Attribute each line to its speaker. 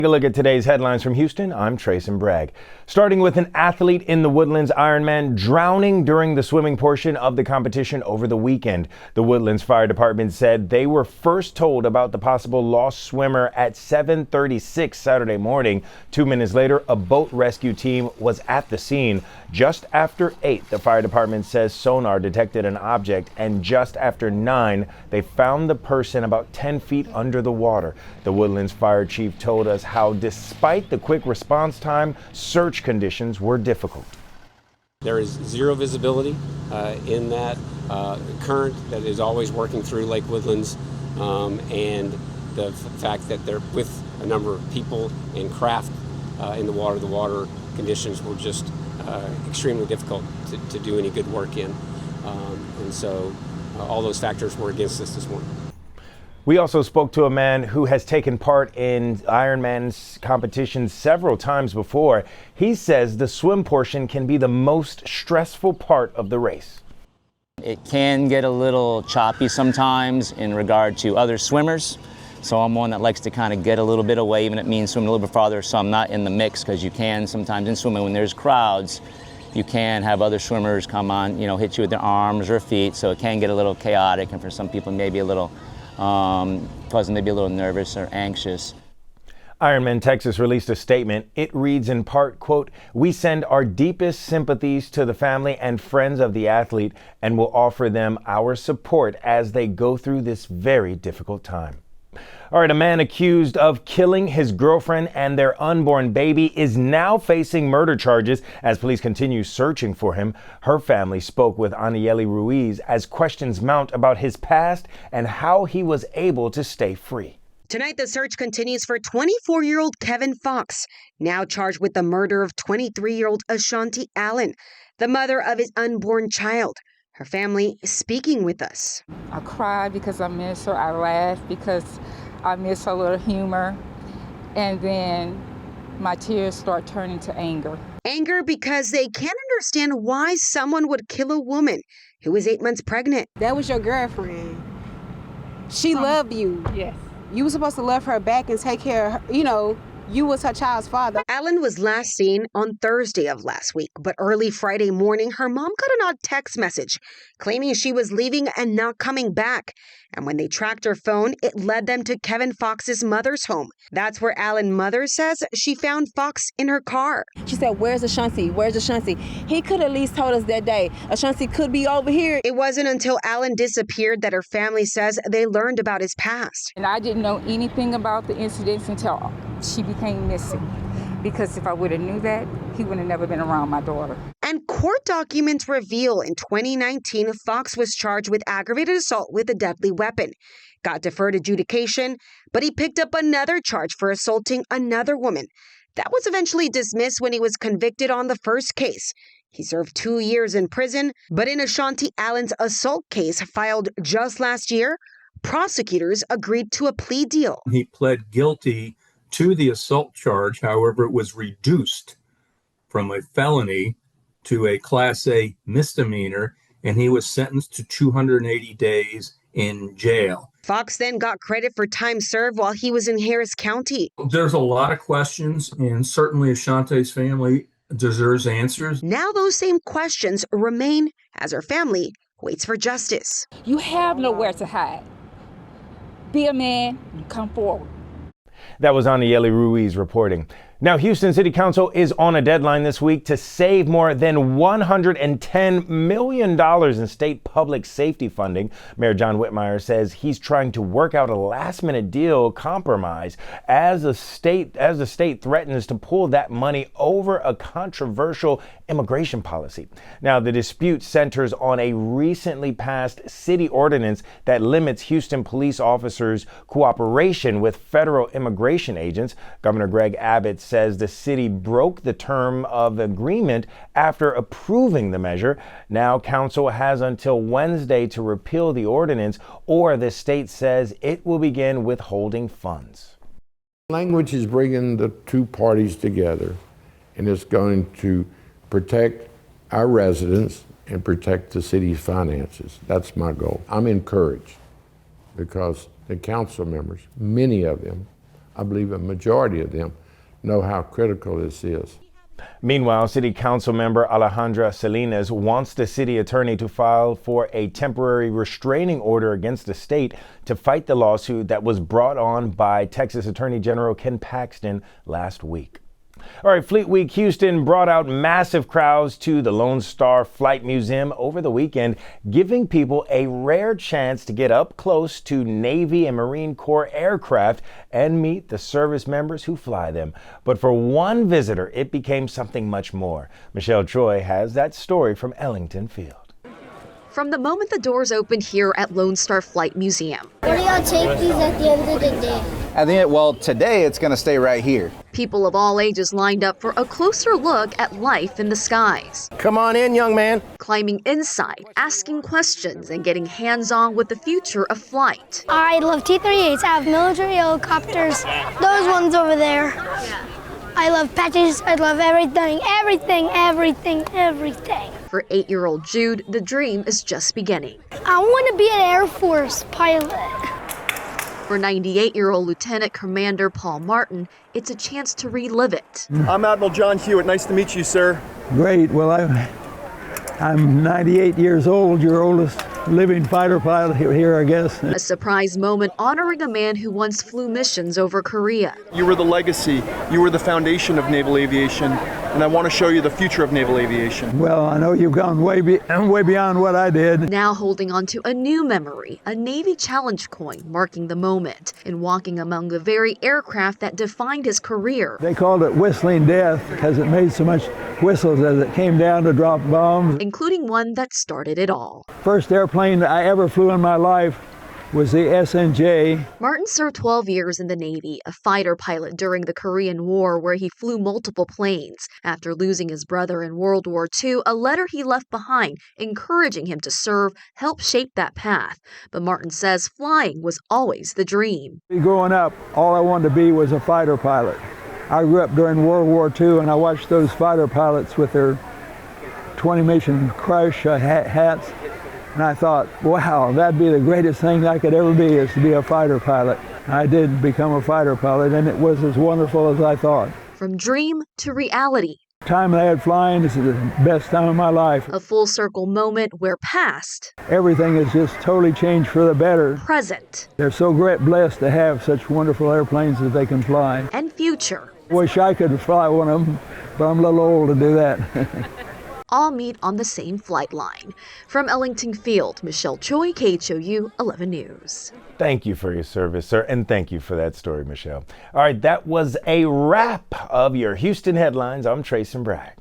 Speaker 1: Take a look at today's headlines from Houston. I'm Trason Bragg. Starting with an athlete in the Woodlands Ironman drowning during the swimming portion of the competition over the weekend. The Woodlands Fire Department said they were first told about the possible lost swimmer at 7:36 Saturday morning. 2 minutes later, a boat rescue team was at the scene. Just after 8, the fire department says sonar detected an object, and just after 9, they found the person about 10 feet under the water. The Woodlands fire chief told us how, despite the quick response time, search conditions were difficult.
Speaker 2: There is zero visibility in that current that is always working through Lake Woodlands, and the fact that they're with a number of people and craft in the water conditions were just extremely difficult to do any good work in. And so all those factors were against us this morning.
Speaker 1: We also spoke to a man who has taken part in Ironman's competitions several times before. He says the swim portion can be the most stressful part of the race.
Speaker 3: It can get a little choppy sometimes in regard to other swimmers. So I'm one that likes to kind of get a little bit away, even if it means swimming a little bit farther, so I'm not in the mix, because you can sometimes in swimming, when there's crowds, you can have other swimmers come on, hit you with their arms or feet, so it can get a little chaotic, and for some people maybe a little cause them to be a little nervous or anxious.
Speaker 1: Ironman Texas released a statement. It reads in part, quote, "We send our deepest sympathies to the family and friends of the athlete and will offer them our support as they go through this very difficult time." All right, a man accused of killing his girlfriend and their unborn baby is now facing murder charges as police continue searching for him. Her family spoke with Anieli Ruiz as questions mount about his past and how he was able to stay free.
Speaker 4: Tonight, the search continues for 24-year-old Kevin Fox, now charged with the murder of 23-year-old Ashanti Allen, the mother of his unborn child. Her family speaking with us.
Speaker 5: I cried because I miss her. I laughed because I miss her little humor. And then my tears start turning to anger.
Speaker 4: Anger because they can't understand why someone would kill a woman who was 8 months pregnant.
Speaker 6: That was your girlfriend. She loved you.
Speaker 5: Yes.
Speaker 6: You were supposed to love her back and take care of her. You was her child's father.
Speaker 4: Allen was last seen on Thursday of last week, but early Friday morning, her mom got an odd text message claiming she was leaving and not coming back. And when they tracked her phone, it led them to Kevin Fox's mother's home. That's where Allen's mother says she found Fox in her car.
Speaker 6: She said, "Where's Ashanti? Where's Ashanti?" He could at least told us that day, Ashanti could be over here.
Speaker 4: It wasn't until Allen disappeared that her family says they learned about his past.
Speaker 5: And I didn't know anything about the incidents until she became missing. Because if I would have knew that, he would have never been around my daughter.
Speaker 4: And court documents reveal in 2019, Fox was charged with aggravated assault with a deadly weapon. Got deferred adjudication, but he picked up another charge for assaulting another woman. That was eventually dismissed when he was convicted on the first case. He served 2 years in prison, but in Ashanti Allen's assault case filed just last year, prosecutors agreed to a plea deal.
Speaker 7: He pled guilty to the assault charge. However, it was reduced from a felony to a Class A misdemeanor, and he was sentenced to 280 days in jail.
Speaker 4: Fox then got credit for time served while he was in Harris County.
Speaker 7: There's a lot of questions, and certainly Ashanti's family deserves answers.
Speaker 4: Now those same questions remain as her family waits for justice.
Speaker 5: You have nowhere to hide. Be a man and come forward.
Speaker 1: That was Anieli Ruiz reporting. Now, Houston City Council is on a deadline this week to save more than $110 million in state public safety funding. Mayor John Whitmire says he's trying to work out a last-minute deal compromise as the state threatens to pull that money over a controversial immigration policy. Now, the dispute centers on a recently passed city ordinance that limits Houston police officers' cooperation with federal immigration agents. Governor Greg Abbott says the city broke the term of agreement after approving the measure. Now, council has until Wednesday to repeal the ordinance, or the state says it will begin withholding funds.
Speaker 8: Language is bringing the two parties together, and it's going to protect our residents and protect the city's finances. That's my goal. I'm encouraged because the council members, many of them, I believe a majority of them know how critical this is.
Speaker 1: Meanwhile, City Council member Alejandra Salinas wants the city attorney to file for a temporary restraining order against the state to fight the lawsuit that was brought on by Texas Attorney General Ken Paxton last week. All right, Fleet Week Houston brought out massive crowds to the Lone Star Flight Museum over the weekend, giving people a rare chance to get up close to Navy and Marine Corps aircraft and meet the service members who fly them. But for one visitor, it became something much more. Michelle Troy has that story from Ellington Field.
Speaker 9: From the moment the doors opened here at Lone Star Flight Museum,
Speaker 10: Where do y'all take these at the end of the day?
Speaker 11: At the end, well, today it's going to stay right here.
Speaker 9: people of all ages lined up for a closer look at life in the skies.
Speaker 11: Come on in, young man.
Speaker 9: Climbing inside, asking questions, and getting hands-on with the future of flight.
Speaker 10: I love T-38s. I have military helicopters. Those ones over there. I love patches. I love everything, everything, everything, everything.
Speaker 9: For 8-year-old Jude, the dream is just beginning.
Speaker 10: I want to be an Air Force pilot.
Speaker 9: For 98-year-old Lieutenant Commander Paul Martin, it's a chance to relive it.
Speaker 12: I'm Admiral John Hewitt. Nice to meet you, sir.
Speaker 13: Great. Well, I'm 98 years old, your oldest living fighter pilot here, I guess.
Speaker 9: A surprise moment honoring a man who once flew missions over Korea.
Speaker 12: You were the legacy. You were the foundation of naval aviation, and I want to show you the future of naval aviation.
Speaker 13: Well, I know you've gone way beyond what I did.
Speaker 9: Now holding on to a new memory, a Navy Challenge coin marking the moment, and walking among the very aircraft that defined his career.
Speaker 13: They called it Whistling Death because it made so much whistles as it came down to drop bombs.
Speaker 9: Including one that started it all.
Speaker 13: First airplane that I ever flew in my life was the SNJ.
Speaker 9: Martin served 12 years in the Navy, a fighter pilot during the Korean War where he flew multiple planes. After losing his brother in World War II, a letter he left behind encouraging him to serve helped shape that path. But Martin says flying was always the dream.
Speaker 13: Growing up, all I wanted to be was a fighter pilot. I grew up during World War II and I watched those fighter pilots with their 20 mission crush hats. And I thought, wow, that'd be the greatest thing I could ever be, is to be a fighter pilot. I did become a fighter pilot, and it was as wonderful as I thought.
Speaker 9: From dream to reality.
Speaker 13: The time I had flying is the best time of my life.
Speaker 9: A full circle moment where past.
Speaker 13: Everything has just totally changed for the better.
Speaker 9: Present.
Speaker 13: They're so blessed to have such wonderful airplanes that they can fly.
Speaker 9: And future.
Speaker 13: Wish I could fly one of them, but I'm a little old to do that.
Speaker 9: All meet on the same flight line. From Ellington Field, Michelle Choi, KHOU 11 News.
Speaker 1: Thank you for your service, sir, and thank you for that story, Michelle. All right, that was a wrap of your Houston headlines. I'm Trason Bragg.